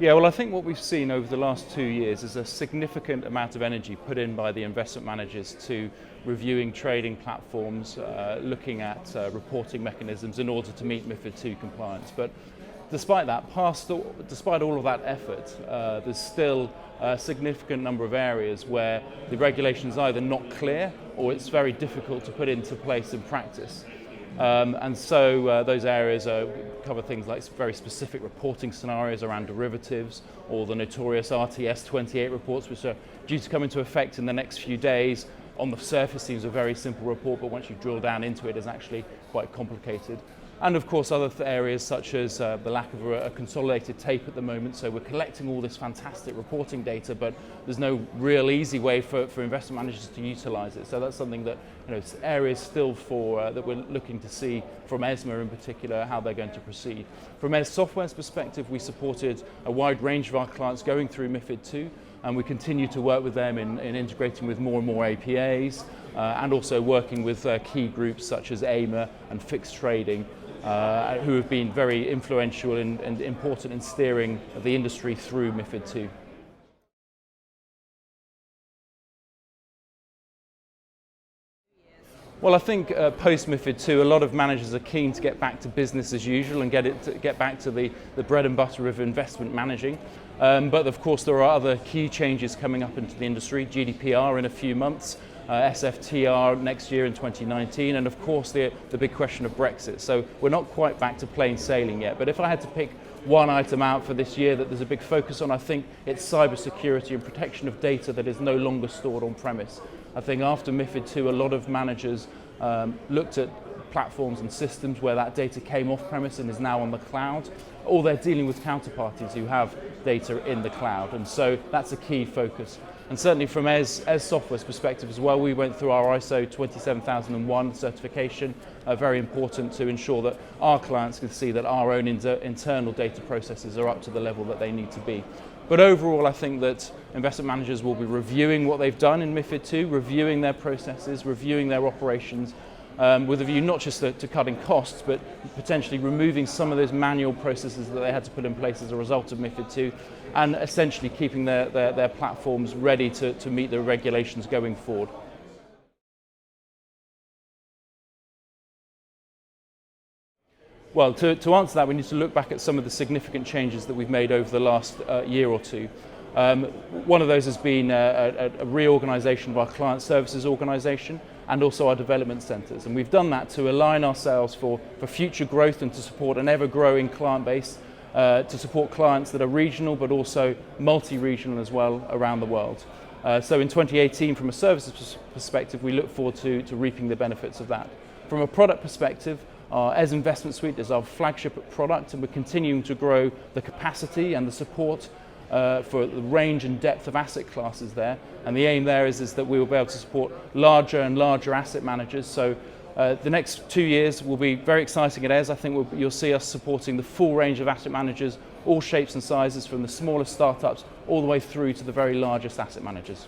Yeah, well, I think what we've seen over the last 2 years is a significant amount of energy put in by the investment managers to reviewing trading platforms, looking at reporting mechanisms in order to meet MiFID II compliance. But despite that, despite all of that effort, there's still a significant number of areas where the regulation is either not clear or it's very difficult to put into place in practice. And so those areas cover things like very specific reporting scenarios around derivatives, or the notorious RTS 28 reports, which are due to come into effect in the next few days. On the surface seems a very simple report, but once you drill down into it, it's actually quite complicated. And of course other areas such as the lack of a consolidated tape at the moment, so we're collecting all this fantastic reporting data, but there's no real easy way for investment managers to utilize it. So that's something that, areas still that we're looking to see from ESMA in particular, how they're going to proceed. From Eze Software's perspective, we supported a wide range of our clients going through MiFID II, and we continue to work with them in integrating with more and more APAs, and also working with key groups such as EMEA and Fixed Trading, who have been very influential and important in steering the industry through MiFID II. Well, I think post MiFID II, a lot of managers are keen to get back to business as usual and get back to the bread and butter of investment managing. But of course, there are other key changes coming up into the industry. GDPR in a few months, SFTR next year in 2019, and of course the big question of Brexit. So we're not quite back to plain sailing yet. But if I had to pick one item out for this year that there's a big focus on, I think it's cybersecurity and protection of data that is no longer stored on premise. I think after MiFID II, a lot of managers looked at platforms and systems where that data came off premise and is now on the cloud, or they're dealing with counterparties who have data in the cloud, and so that's a key focus. And certainly from Eze Software's perspective as well, we went through our ISO 27001 certification, very important to ensure that our clients can see that our own internal data processes are up to the level that they need to be. But overall, I think that investment managers will be reviewing what they've done in MiFID II, reviewing their processes, reviewing their operations, with a view not just to cutting costs, but potentially removing some of those manual processes that they had to put in place as a result of MiFID II, and essentially keeping their platforms ready to meet the regulations going forward. Well, to answer that, we need to look back at some of the significant changes that we've made over the last year or two. One of those has been a reorganisation of our client services organisation and also our development centres. And we've done that to align ourselves for future growth and to support an ever-growing client base, to support clients that are regional but also multi-regional as well around the world. So in 2018, from a services perspective, we look forward to reaping the benefits of that. From a product perspective, our Eze Investment Suite is our flagship product, and we're continuing to grow the capacity and the support for the range and depth of asset classes there. And the aim there is that we will be able to support larger and larger asset managers. So the next 2 years will be very exciting at Eze. I think you'll see us supporting the full range of asset managers, all shapes and sizes, from the smallest startups all the way through to the very largest asset managers.